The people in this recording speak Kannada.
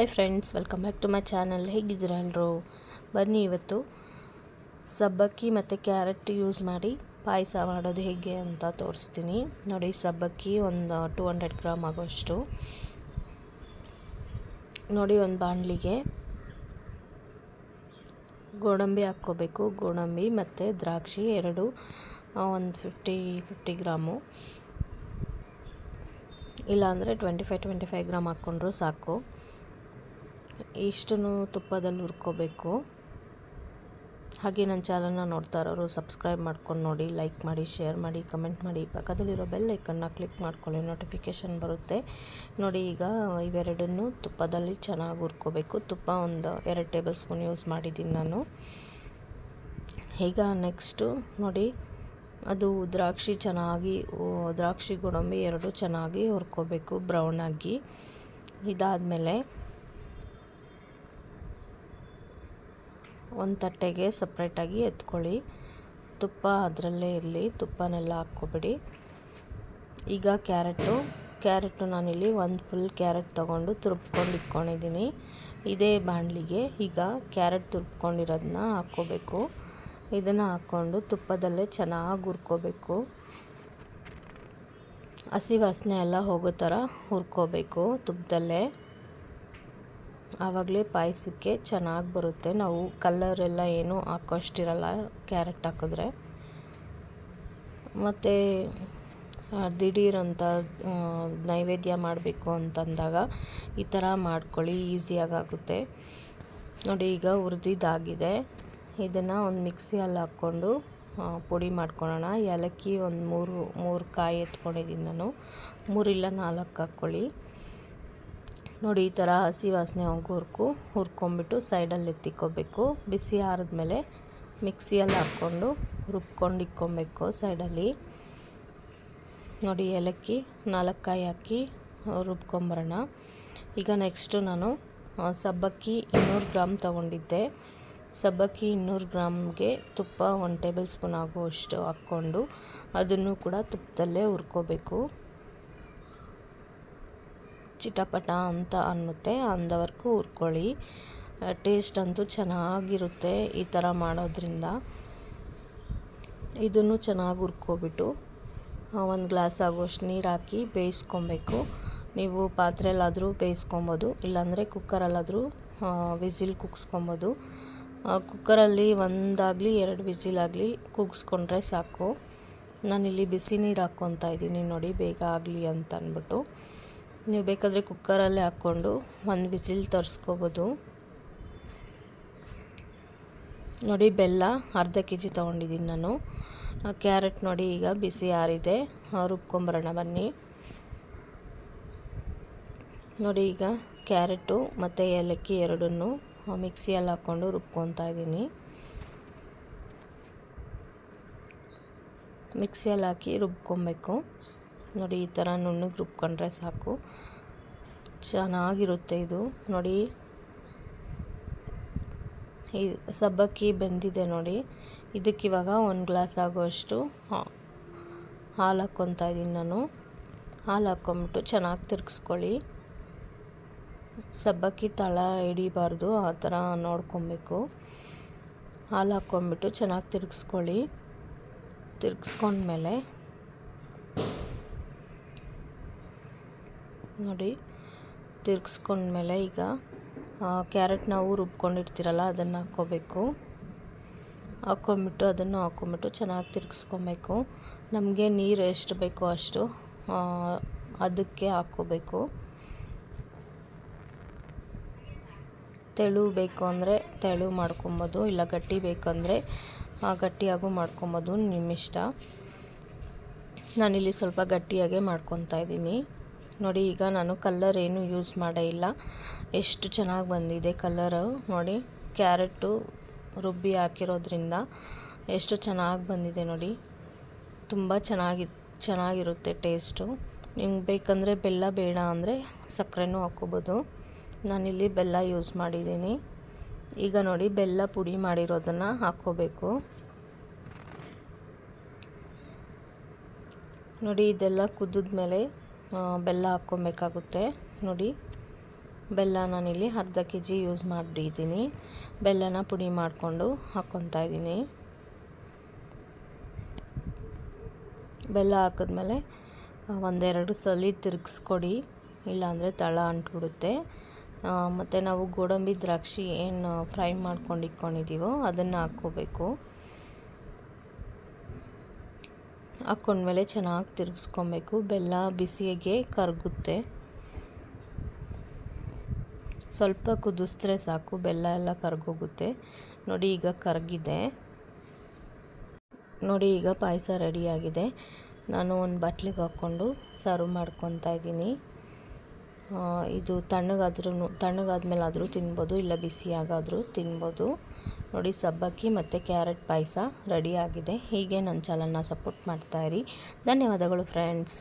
Hi friends, welcome back to my channel. ಹೇಗಿದ್ದೀರಾ ಎಲ್ಲರೂ? ಬನ್ನಿ ಇವತ್ತು ಸಬ್ಬಕ್ಕಿ ಮತ್ತು ಕ್ಯಾರೆಟ್ ಯೂಸ್ ಮಾಡಿ ಪಾಯಸ ಮಾಡೋದು ಹೇಗೆ ಅಂತ ತೋರಿಸ್ತೀನಿ. ನೋಡಿ, ಸಬ್ಬಕ್ಕಿ ಒಂದು 200 ಗ್ರಾಮ್ ಆಗೋಷ್ಟು. ನೋಡಿ, ಒಂದು ಬಾಣಲಿಗೆ ಗೋಡಂಬಿ ಹಾಕ್ಕೋಬೇಕು. ಗೋಡಂಬಿ ಮತ್ತು ದ್ರಾಕ್ಷಿ ಎರಡು ಒಂದು 50 ಗ್ರಾಮು, ಇಲ್ಲಾಂದರೆ 25 ಗ್ರಾಮ್ ಹಾಕ್ಕೊಂಡ್ರೂ ಸಾಕು. ಇಷ್ಟನ್ನು ತುಪ್ಪದಲ್ಲಿ ಹುರ್ಕೋಬೇಕು. ಹಾಗೆ ನನ್ನ ಚಾನಲ್ನ ನೋಡ್ತಾ ಇರೋರು ಸಬ್ಸ್ಕ್ರೈಬ್ ಮಾಡ್ಕೊಂಡು ನೋಡಿ, ಲೈಕ್ ಮಾಡಿ, ಶೇರ್ ಮಾಡಿ, ಕಮೆಂಟ್ ಮಾಡಿ. ಪಕ್ಕದಲ್ಲಿರೋ ಬೆಲ್ ಐಕನ್ನ ಕ್ಲಿಕ್ ಮಾಡ್ಕೊಳ್ಳಿ, ನೋಟಿಫಿಕೇಷನ್ ಬರುತ್ತೆ. ನೋಡಿ, ಈಗ ಇವೆರಡನ್ನು ತುಪ್ಪದಲ್ಲಿ ಚೆನ್ನಾಗಿ ಹುರ್ಕೋಬೇಕು. ತುಪ್ಪ ಒಂದು 2 ಟೇಬಲ್ ಸ್ಪೂನ್ ಯೂಸ್ ಮಾಡಿದ್ದೀನಿ ನಾನು. ಈಗ ನೆಕ್ಸ್ಟು ನೋಡಿ, ಅದು ದ್ರಾಕ್ಷಿ ಗೋಡಂಬಿ ಎರಡು ಚೆನ್ನಾಗಿ ಹುರ್ಕೋಬೇಕು ಬ್ರೌನಾಗಿ. ಇದಾದಮೇಲೆ ಒಂದು ತಟ್ಟೆಗೆ ಸಪ್ರೇಟಾಗಿ ಎತ್ಕೊಳ್ಳಿ. ತುಪ್ಪ ಅದರಲ್ಲೇ ಇರಲಿ, ತುಪ್ಪನೆಲ್ಲ ಹಾಕ್ಕೊಬೇಡಿ. ಈಗ ಕ್ಯಾರೆಟು ನಾನಿಲ್ಲಿ ಒಂದು ಫುಲ್ ಕ್ಯಾರೆಟ್ ತೊಗೊಂಡು ತುರ್ಬ್ಕೊಂಡು ಇಟ್ಕೊಂಡಿದ್ದೀನಿ. ಇದೇ ಬಾಣಲಿಗೆ ಈಗ ಕ್ಯಾರೆಟ್ ತುರ್ಬ್ಕೊಂಡಿರೋದನ್ನ ಹಾಕ್ಕೋಬೇಕು. ಇದನ್ನು ಹಾಕ್ಕೊಂಡು ತುಪ್ಪದಲ್ಲೇ ಚೆನ್ನಾಗಿ ಹುರ್ಕೋಬೇಕು. ಹಸಿ ವಾಸನೆ ಎಲ್ಲ ಹೋಗೋ ಥರ ಹುರ್ಕೋಬೇಕು ತುಪ್ಪದಲ್ಲೇ. ಆವಾಗಲೇ ಪಾಯಸಕ್ಕೆ ಚೆನ್ನಾಗಿ ಬರುತ್ತೆ. ನಾವು ಕಲರೆಲ್ಲ ಏನೂ ಹಾಕೋಷ್ಟಿರಲ್ಲ ಕ್ಯಾರೆಟ್ ಹಾಕಿದ್ರೆ. ಮತ್ತು ದಿಢೀರಂತ ನೈವೇದ್ಯ ಮಾಡಬೇಕು ಅಂತಂದಾಗ ಈ ಥರ ಮಾಡ್ಕೊಳ್ಳಿ, ಈಸಿಯಾಗುತ್ತೆ. ನೋಡಿ, ಈಗ ಹುರಿದಿದ್ದಾಗಿದೆ. ಇದನ್ನು ಒಂದು ಮಿಕ್ಸಿಯಲ್ಲಿ ಹಾಕ್ಕೊಂಡು ಪುಡಿ ಮಾಡ್ಕೊಳ್ಳೋಣ. ಏಲಕ್ಕಿ ಒಂದು ಮೂರು ಕಾಯಿ ಎತ್ಕೊಂಡಿದ್ದೀನಿ ನಾನು. 3 ಇಲ್ಲ 4 ಹಾಕ್ಕೊಳ್ಳಿ. ನೋಡಿ, ಈ ಥರ ಹಸಿ ವಾಸನೆ ಹೋಗೋವರೆಗೂ ಹುರ್ಕೊಂಬಿಟ್ಟು ಸೈಡಲ್ಲಿ ಎತ್ತಿಕ್ಕೋಬೇಕು. ಬಿಸಿ ಆರಿದ್ಮೇಲೆ ಮಿಕ್ಸಿಯಲ್ಲಿ ಹಾಕ್ಕೊಂಡು ರುಬ್ಕೊಂಡು ಇಕ್ಕೊಬೇಕು ಸೈಡಲ್ಲಿ. ನೋಡಿ, ಏಲಕ್ಕಿ 4 ಕಾಯಿ ಹಾಕಿ ರುಬ್ಕೊಂಬರೋಣ. ಈಗ ನೆಕ್ಸ್ಟು ನಾನು ಸಬ್ಬಕ್ಕಿ 200 ಗ್ರಾಮ್ ತೊಗೊಂಡಿದ್ದೆ. ಸಬ್ಬಕ್ಕಿ 200 ಗ್ರಾಮ್ಗೆ ತುಪ್ಪ 1 ಟೇಬಲ್ ಸ್ಪೂನ್ ಆಗುವಷ್ಟು ಹಾಕ್ಕೊಂಡು ಅದನ್ನು ಕೂಡ ತುಪ್ಪದಲ್ಲೇ ಹುರ್ಕೋಬೇಕು. ಚಿಟಪಟ ಅಂತ ಅನ್ನುತ್ತೆ, ಅಂದವರೆಗೂ ಹುರ್ಕೊಳ್ಳಿ. ಟೇಸ್ಟ್ ಅಂತೂ ಚೆನ್ನಾಗಿರುತ್ತೆ ಈ ಥರ ಮಾಡೋದ್ರಿಂದ. ಇದನ್ನು ಚೆನ್ನಾಗಿ ಹುರ್ಕೊಬಿಟ್ಟು 1 ಗ್ಲಾಸ್ ಆಗೋಷ್ಟು ನೀರು ಹಾಕಿ ಬೇಯಿಸ್ಕೊಬೇಕು. ನೀವು ಪಾತ್ರೆಯಲ್ಲಾದರೂ ಬೇಯಿಸ್ಕೊಬೋದು, ಇಲ್ಲಾಂದರೆ ಕುಕ್ಕರಲ್ಲಾದರೂ ವಿಸಿಲ್ ಕೂಗಿಸ್ಕೊಬೋದು. ಕುಕ್ಕರಲ್ಲಿ 1 ಆಗಲಿ 2 ವಿಸಿಲಾಗಲಿ ಕೂಗಿಸ್ಕೊಂಡ್ರೆ ಸಾಕು. ನಾನಿಲ್ಲಿ ಬಿಸಿ ನೀರು ಹಾಕ್ಕೊತಾ ಇದ್ದೀನಿ, ನೋಡಿ, ಬೇಗ ಆಗಲಿ ಅಂತ ಅಂದ್ಬಿಟ್ಟು. ನೀವು ಬೇಕಾದರೆ ಕುಕ್ಕರಲ್ಲೇ ಹಾಕ್ಕೊಂಡು 1 ವಿಸಿಲ್ ತರಿಸ್ಕೋಬೋದು. ನೋಡಿ, ಬೆಲ್ಲ ಅರ್ಧ kg ತೊಗೊಂಡಿದ್ದೀನಿ ನಾನು. ಕ್ಯಾರೆಟ್ ನೋಡಿ, ಈಗ ಬಿಸಿ ಆರಿದೆ, ರುಬ್ಕೊಂಬರೋಣ ಬನ್ನಿ. ನೋಡಿ, ಈಗ ಕ್ಯಾರೆಟು ಮತ್ತು ಏಲಕ್ಕಿ ಎರಡನ್ನೂ ಮಿಕ್ಸಿಯಲ್ಲಿ ಹಾಕ್ಕೊಂಡು ರುಬ್ಕೊತಾ ಇದ್ದೀನಿ. ಮಿಕ್ಸಿಯಲ್ಲಿ ಹಾಕಿ ರುಬ್ಕೊಬೇಕು. ನೋಡಿ, ಈ ಥರ ನುಣ್ಣಗೆ ರುಬ್ಕೊಂಡ್ರೆ ಸಾಕು, ಚೆನ್ನಾಗಿರುತ್ತೆ ಇದು. ನೋಡಿ, ಈ ಸಬ್ಬಕ್ಕಿ ಬೆಂದಿದೆ ನೋಡಿ. ಇದಕ್ಕಿವಾಗ 1 ಗ್ಲಾಸ್ ಆಗೋಷ್ಟು ಹಾಲು ಹಾಕ್ಕೊತಾ ಇದ್ದೀನಿ ನಾನು. ಹಾಲು ಹಾಕ್ಕೊಂಬಿಟ್ಟು ಚೆನ್ನಾಗಿ ತಿರ್ಗಿಸ್ಕೊಳ್ಳಿ. ಸಬ್ಬಕ್ಕಿ ತಳ ಹಿಡಿಬಾರ್ದು, ಆ ಥರ ನೋಡ್ಕೊಬೇಕು. ಹಾಲು ಹಾಕ್ಕೊಂಬಿಟ್ಟು ಚೆನ್ನಾಗಿ ತಿರ್ಗಿಸ್ಕೊಳ್ಳಿ. ತಿರ್ಗಿಸ್ಕೊಂಡ್ಮೇಲೆ ನೋಡಿ, ತಿರ್ಗಿಸ್ಕೊಂಡ್ಮೇಲೆ ಈಗ ಕ್ಯಾರೆಟ್ ನಾವು ರುಬ್ಕೊಂಡಿರ್ತೀರಲ್ಲ ಅದನ್ನು ಹಾಕ್ಕೊಂಬಿಟ್ಟು ಅದನ್ನು ಹಾಕ್ಕೊಂಬಿಟ್ಟು ಚೆನ್ನಾಗಿ ತಿರ್ಗಿಸ್ಕೊಬೇಕು. ನಮಗೆ ನೀರು ಎಷ್ಟು ಬೇಕೋ ಅಷ್ಟು ಅದಕ್ಕೆ ಹಾಕ್ಕೋಬೇಕು. ತೆಳು ಬೇಕು ಅಂದರೆ ತೆಳು ಮಾಡ್ಕೊಬೋದು, ಇಲ್ಲ ಗಟ್ಟಿ ಬೇಕಂದರೆ ಗಟ್ಟಿಯಾಗೂ ಮಾಡ್ಕೊಬೋದು, ನಿಮ್ಮಿಷ್ಟ. ನಾನಿಲ್ಲಿ ಸ್ವಲ್ಪ ಗಟ್ಟಿಯಾಗೇ ಮಾಡ್ಕೊತಾ ಇದ್ದೀನಿ. ನೋಡಿ, ಈಗ ನಾನು ಕಲರ್ ಏನು ಯೂಸ್ ಮಾಡೇ ಇಲ್ಲ. ಎಷ್ಟು ಚೆನ್ನಾಗಿ ಬಂದಿದೆ ಕಲರು. ನೋಡಿ, ಕ್ಯಾರೆಟು ರುಬ್ಬಿ ಹಾಕಿರೋದ್ರಿಂದ ಎಷ್ಟು ಚೆನ್ನಾಗಿ ಬಂದಿದೆ ನೋಡಿ. ತುಂಬ ಚೆನ್ನಾಗಿರುತ್ತೆ ಟೇಸ್ಟು. ನಿಮ್ಗೆ ಬೇಕಂದರೆ ಬೆಲ್ಲ, ಬೇಡ ಅಂದರೆ ಸಕ್ಕರೆನೂ ಹಾಕ್ಕೋಬೋದು. ನಾನಿಲ್ಲಿ ಬೆಲ್ಲ ಯೂಸ್ ಮಾಡಿದ್ದೀನಿ. ಈಗ ನೋಡಿ, ಬೆಲ್ಲ ಪುಡಿ ಮಾಡಿರೋದನ್ನು ಹಾಕ್ಕೋಬೇಕು. ನೋಡಿ, ಇದೆಲ್ಲ ಕುದಿದ್ಮೇಲೆ ಬೆಲ್ಲ ಹಾಕ್ಕೊಬೇಕಾಗುತ್ತೆ. ನೋಡಿ, ಬೆಲ್ಲ ನಾನಿಲ್ಲಿ ಅರ್ಧ kg ಯೂಸ್ ಮಾಡಿದ್ದೀನಿ. ಬೆಲ್ಲನ ಪುಡಿ ಮಾಡಿಕೊಂಡು ಹಾಕ್ಕೊತಾ ಇದ್ದೀನಿ. ಬೆಲ್ಲ ಹಾಕಿದ್ಮೇಲೆ ಒಂದೆರಡು ಸಲ ತಿರುಗಿಸ್ಕೊಡಿ, ಇಲ್ಲಾಂದರೆ ತಳ ಅಂಟ್ಬಿಡುತ್ತೆ. ಮತ್ತು ನಾವು ಗೋಡಂಬಿ ದ್ರಾಕ್ಷಿ ಏನು ಫ್ರೈ ಮಾಡ್ಕೊಂಡು ಇಟ್ಕೊಂಡಿದ್ದೀವೋ ಅದನ್ನು ಹಾಕ್ಕೋಬೇಕು. ಹಾಕ್ಕೊಂಡ್ಮೇಲೆ ಚೆನ್ನಾಗಿ ತಿರುಗಿಸ್ಕೊಬೇಕು. ಬೆಲ್ಲ ಬಿಸಿಗೆ ಕರಗುತ್ತೆ. ಸ್ವಲ್ಪ ಕುದಿಸಿದ್ರೆ ಸಾಕು, ಬೆಲ್ಲ ಎಲ್ಲ ಕರಗೋಗುತ್ತೆ. ನೋಡಿ ಈಗ ಕರಗಿದೆ. ನೋಡಿ ಈಗ ಪಾಯಸ ರೆಡಿಯಾಗಿದೆ. ನಾನು ಒಂದು ಬಟ್ಲಿಗೆ ಹಾಕ್ಕೊಂಡು ಸರ್ವ್ ಮಾಡ್ಕೊತಾ ಇದ್ದೀನಿ. ಇದು ತಣ್ಣಗಾದ್ಮೇಲಾದರೂ ತಿನ್ಬೋದು, ಇಲ್ಲ ಬಿಸಿಯಾಗಾದರೂ ತಿನ್ಬೋದು. ನೋಡಿ ಸಬ್ಬಕ್ಕಿ ಮತ್ತು ಕ್ಯಾರೆಟ್ ಪಾಯಸ ರೆಡಿಯಾಗಿದೆ. ಹೀಗೆ ನನ್ನ ಚಾನಲ್ನ ಸಪೋರ್ಟ್ ಮಾಡ್ತಾಯಿರಿ. ಧನ್ಯವಾದಗಳು ಫ್ರೆಂಡ್ಸ್.